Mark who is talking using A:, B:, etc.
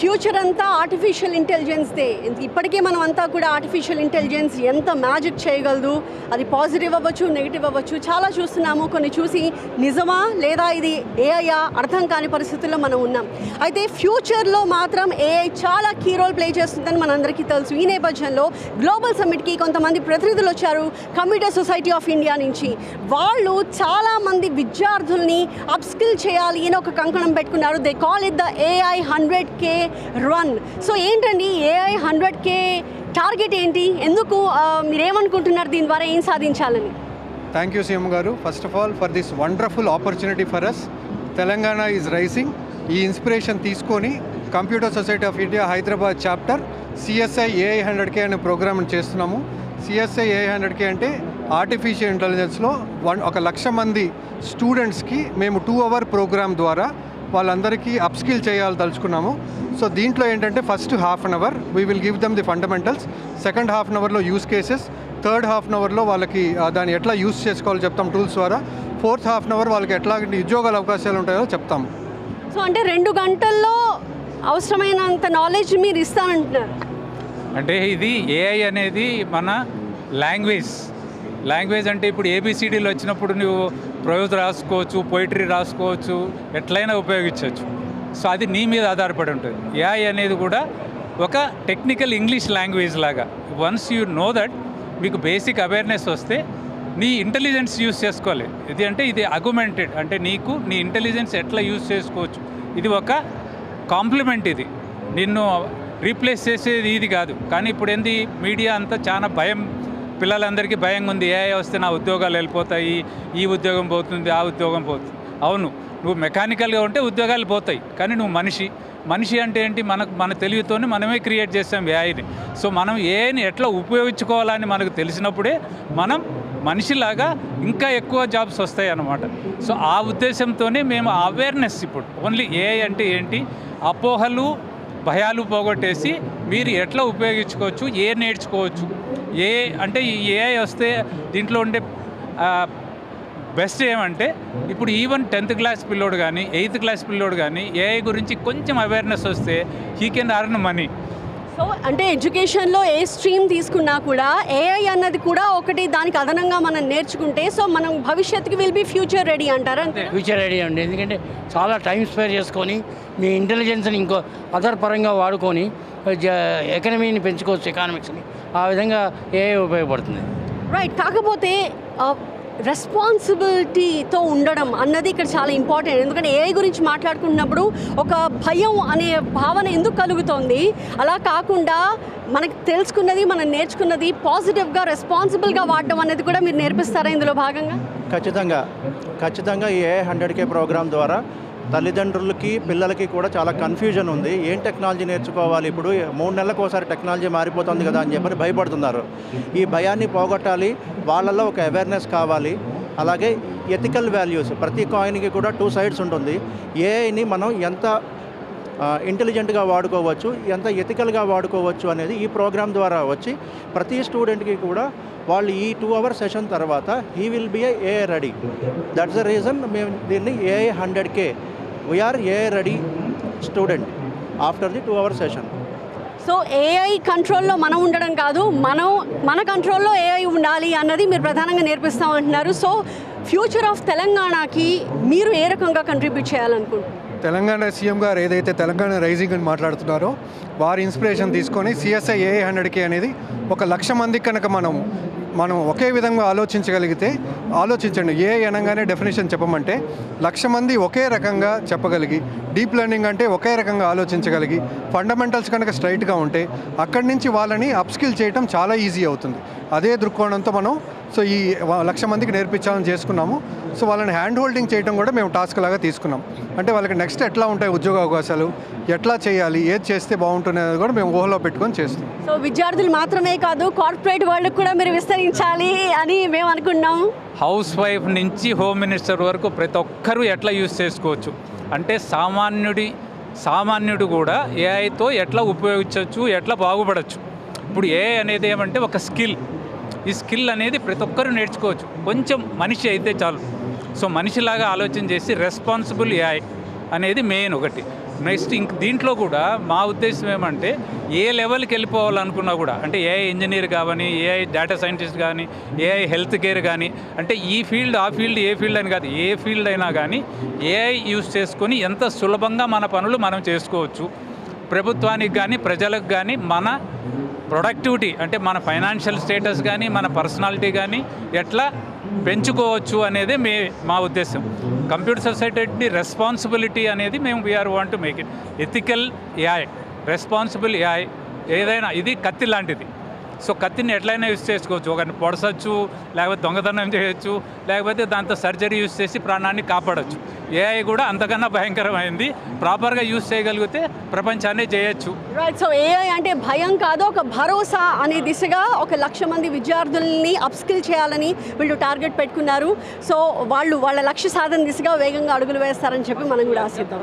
A: Future అంతా artificial ఇంటెలిజెన్స్దే. ఇప్పటికే మనం అంతా కూడా ఆర్టిఫిషియల్ ఇంటెలిజెన్స్ ఎంత మ్యాజిక్ చేయగలదు, అది పాజిటివ్ అవ్వచ్చు, నెగిటివ్ అవ్వచ్చు, చాలా చూస్తున్నాము. కొన్ని చూసి నిజమా లేదా ఇది ఏఐయా అర్థం కాని పరిస్థితుల్లో మనం ఉన్నాం. అయితే ఫ్యూచర్లో మాత్రం ఏఐ చాలా కీ రోల్ ప్లే చేస్తుందని మనందరికీ తెలుసు. ఈ నేపథ్యంలో గ్లోబల్ సమ్మిట్కి కొంతమంది ప్రతినిధులు వచ్చారు కంప్యూటర్ సొసైటీ ఆఫ్ ఇండియా నుంచి. వాళ్ళు చాలామంది విద్యార్థుల్ని అప్స్కిల్ చేయాలి అని ఒక కంకణం పెట్టుకున్నారు. They call it the AI 100K run. So ఏంటండి AI 100K టార్గెట్ ఏంటి, ఎందుకు, మీరేమనుకుంటున్నారు, దీని ద్వారా ఏం సాధించాలని?
B: థ్యాంక్ యూ సీఎం గారు. First of all for this wonderful opportunity for us. Telangana is rising. ఈ ఇన్స్పిరేషన్ తీసుకొని computer society of India Hyderabad chapter CSI AI 100K అనే ప్రోగ్రామ్ చేస్తున్నాము. CSI AI 100K అంటే ఆర్టిఫిషియల్ ఇంటెలిజెన్స్లో 1,00,000 మంది స్టూడెంట్స్కి మేము 2 అవర్ ప్రోగ్రామ్ ద్వారా వాళ్ళందరికీ అప్స్కిల్ చేయాలి తలుచుకున్నాము. సో దీంట్లో ఏంటంటే first half an hour we will give them the fundamentals, second half an అవర్లో use cases, third half an అవర్లో వాళ్ళకి దాన్ని ఎట్లా యూస్ చేసుకోవాలో చెప్తాం టూల్స్ ద్వారా, ఫోర్త్ హాఫ్ అన్ అవర్ వాళ్ళకి ఎట్లా ఉద్యోగాల అవకాశాలు ఉంటాయో చెప్తాం.
A: సో అంటే 2 గంటల్లో అవసరమైనంత నాలెడ్జ్ మీరు ఇస్తానంటున్నారు.
C: అంటే ఇది AI అనేది మన లాంగ్వేజ్ అంటే ఇప్పుడు ABCDలు వచ్చినప్పుడు నువ్వు ప్రోజ్ రాసుకోవచ్చు, పోయిటరీ రాసుకోవచ్చు, ఎట్లయినా ఉపయోగించవచ్చు. సో అది నీ మీద ఆధారపడి ఉంటుంది. AI అనేది కూడా ఒక టెక్నికల్ ఇంగ్లీష్ లాంగ్వేజ్ లాగా. వన్స్ యూ నో దట్, మీకు బేసిక్ అవేర్నెస్ వస్తే నీ ఇంటెలిజెన్స్ యూస్ చేసుకోవాలి. ఇది అగ్యుమెంటెడ్ అంటే నీకు నీ ఇంటెలిజెన్స్ ఎట్లా యూస్ చేసుకోవచ్చు. ఇది ఒక కాంప్లిమెంట్, ఇది నిన్ను రీప్లేస్ చేసేది ఇది కాదు. కానీ ఇప్పుడు ఏంది, మీడియా అంతా చాలా భయం, పిల్లలందరికీ భయంగా ఉంది. AI వస్తే నా ఉద్యోగాలు వెళ్ళిపోతాయి, ఈ ఉద్యోగం పోతుంది, ఆ ఉద్యోగం పోతుంది. అవును, నువ్వు మెకానికల్గా ఉంటే ఉద్యోగాలు పోతాయి, కానీ నువ్వు మనిషి అంటే ఏంటి, మన తెలివితోనే మనమే క్రియేట్ చేస్తాం AIని. సో మనం AIని ఎట్లా ఉపయోగించుకోవాలని మనకు తెలిసినప్పుడే మనం మనిషిలాగా ఇంకా ఎక్కువ జాబ్స్ వస్తాయి అన్నమాట. సో ఆ ఉద్దేశంతోనే మేము అవేర్నెస్, ఇప్పుడు ఓన్లీ AI అంటే ఏంటి, అపోహలు భయాలు పోగొట్టేసి మీరు ఎట్లా ఉపయోగించుకోవచ్చు, నేర్చుకోవచ్చు. అంటే ఈ AI వస్తే దీంట్లో ఉండే బెస్ట్ ఏమంటే, ఇప్పుడు ఈవెన్ 10th క్లాస్ పిల్లోడు కానీ 8th క్లాస్ పిల్లోడు కానీ AI గురించి కొంచెం అవేర్నెస్ వస్తే he can earn money.
A: So అంటే ఎడ్యుకేషన్లో ఏ స్ట్రీమ్ తీసుకున్నా కూడా AI అన్నది కూడా ఒకటి, దానికి అదనంగా మనం నేర్చుకుంటే సో మనం భవిష్యత్తుకి విల్ బి ఫ్యూచర్ రెడీ అంటారా? అంతే,
D: ఫ్యూచర్ రెడీ అండి. ఎందుకంటే చాలా టైం స్పేర్ చేసుకొని మీ ఇంటెలిజెన్స్ని ఇంకో అదర్ పరంగా వాడుకొని ఎకనమీని పెంచుకోవచ్చు, ఎకానమిక్స్ని. ఆ విధంగా AI ఉపయోగపడుతుంది.
A: రైట్. కాకపోతే రెస్పాన్సిబిలిటీతో ఉండడం అన్నది ఇక్కడ చాలా ఇంపార్టెంట్. ఎందుకంటే AI గురించి మాట్లాడుకుంటున్నప్పుడు ఒక భయం అనే భావన ఎందుకు కలుగుతోంది? అలా కాకుండా మనకు తెలుసుకున్నది, మనం నేర్చుకున్నది పాజిటివ్గా, రెస్పాన్సిబుల్గా వాడడం అనేది కూడా మీరు నేర్పిస్తారా ఇందులో భాగంగా?
E: ఖచ్చితంగా ఈ AI 100K ప్రోగ్రామ్ ద్వారా తల్లిదండ్రులకి పిల్లలకి కూడా చాలా కన్ఫ్యూజన్ ఉంది. ఏం టెక్నాలజీ నేర్చుకోవాలి, ఇప్పుడు 3 నెలలకు ఒకసారి టెక్నాలజీ మారిపోతుంది కదా అని చెప్పని భయపడుతున్నారు. ఈ భయాన్ని పోగొట్టాలి, వాళ్ళల్లో ఒక అవేర్నెస్ కావాలి. అలాగే ఎథికల్ వాల్యూస్, ప్రతి కాయిన్కి కూడా 2 సైడ్స్ ఉంటుంది. ఏఐని మనం ఎంత ఇంటెలిజెంట్గా వాడుకోవచ్చు, ఎంత ఎథికల్గా వాడుకోవచ్చు అనేది ఈ ప్రోగ్రామ్ ద్వారా వచ్చి ప్రతి స్టూడెంట్కి కూడా వాళ్ళు ఈ 2 అవర్ సెషన్ తర్వాత he will be AI ready. That's the reason మేము దీన్ని AI 100K we are AI ready student after the 2 hour session.
A: So AI కంట్రోల్లో మనం ఉండడం కాదు, మన కంట్రోల్లో AI ఉండాలి అన్నది మీరు ప్రధానంగా నేర్పిస్తామంటున్నారు. సో ఫ్యూచర్ ఆఫ్ తెలంగాణకి మీరు ఏ రకంగా కంట్రిబ్యూట్ చేయాలనుకుంటున్నారు?
B: తెలంగాణ సీఎం గారు ఏదైతే తెలంగాణ రైజింగ్ అని మాట్లాడుతున్నారో వారి ఇన్స్పిరేషన్ తీసుకొని CSI AI 100K అనేది 1,00,000 మందికి కనుక మనం ఒకే విధంగా ఆలోచించండి. AI అనగానే డెఫినేషన్ చెప్పమంటే 1,00,000 మంది ఒకే రకంగా చెప్పగలిగి, డీప్ లెర్నింగ్ అంటే ఒకే రకంగా ఆలోచించగలిగి, ఫండమెంటల్స్ కనుక స్ట్రైట్గా ఉంటే అక్కడి నుంచి వాళ్ళని అప్స్కిల్ చేయడం చాలా ఈజీ అవుతుంది. అదే దృక్కోణంతో మనం సో ఈ 1,00,000 మందికి నేర్పించాలని చేసుకున్నాము. సో వాళ్ళని హ్యాండ్ హోల్డింగ్ చేయడం కూడా మేము టాస్క్ లాగా తీసుకున్నాం. అంటే వాళ్ళకి నెక్స్ట్ ఎట్లా ఉంటాయి ఉద్యోగ అవకాశాలు, ఎట్లా చేయాలి, ఏది చేస్తే బాగుంటుంది అనేది కూడా మేము ఊహలో పెట్టుకొని చేస్తున్నాం.
A: సో విద్యార్థులు మాత్రమే కాదు, కార్పొరేట్ వరల్డ్కి కూడా మీరు విస్తరించాలి అని మేము అనుకున్నాం.
C: హౌస్ వైఫ్ నుంచి హోమ్ మినిస్టర్ వరకు ప్రతి ఒక్కరూ ఎట్లా యూజ్ చేసుకోవచ్చు అంటే సామాన్యుడు కూడా ఏఐతో ఎట్లా ఉపయోగించవచ్చు, ఎట్లా బాగుపడవచ్చు. ఇప్పుడు ఏఐ అనేది ఏమంటే ఒక స్కిల్. ఈ స్కిల్ అనేది ప్రతి ఒక్కరూ నేర్చుకోవచ్చు, కొంచెం మనిషి అయితే చాలు. సో మనిషిలాగా ఆలోచన చేసి రెస్పాన్సిబుల్ ఏఐ అనేది మెయిన్ ఒకటి. నెక్స్ట్ ఇంక దీంట్లో కూడా మా ఉద్దేశం ఏమంటే ఏ లెవెల్కి వెళ్ళిపోవాలనుకున్నా కూడా, అంటే ఏఐ ఇంజనీర్ కానీ, ఏఐ డేటా సైంటిస్ట్ కానీ, ఏఐ హెల్త్ కేర్ కానీ, అంటే ఈ ఫీల్డ్ ఆ ఫీల్డ్ ఏ ఫీల్డ్ అని కాదు, ఏ ఫీల్డ్ అయినా కానీ ఏఐ యూస్ చేసుకొని ఎంత సులభంగా మన పనులు మనం చేసుకోవచ్చు. ప్రభుత్వానికి కానీ ప్రజలకు కానీ మన ప్రొడక్టివిటీ అంటే మన ఫైనాన్షియల్ స్టేటస్ కానీ మన పర్సనాలిటీ కానీ ఎట్లా పెంచుకోవచ్చు అనేది మా ఉద్దేశం. కంప్యూటర్ సొసైటీ రెస్పాన్సిబిలిటీ అనేది మేము we are want to make it ethical AI, responsible AI. ఏదైనా ఇది కత్తి లాంటిది. సో కత్తిని ఎట్లయినా యూస్ చేసుకోవచ్చు, ఒకరిని పొడసచ్చు, లేకపోతే దొంగతనం చేయొచ్చు, లేకపోతే దాంతో సర్జరీ యూస్ చేసి ప్రాణాన్ని కాపాడచ్చు. ఏఐ కూడా అంతకన్నా భయంకరమైంది. ప్రాపర్గా యూస్ చేయగలిగితే ప్రపంచాన్ని చేయొచ్చు.
A: రైట్. సో ఏఐ అంటే భయం కాదు, ఒక భరోసా అనే దిశగా 1,00,000 మంది విద్యార్థుల్ని అప్స్కిల్ చేయాలని వీళ్ళు టార్గెట్ పెట్టుకున్నారు. సో వాళ్ళ లక్ష్య సాధన దిశగా వేగంగా అడుగులు వేస్తారని చెప్పి మనం కూడా ఆశిద్దాం.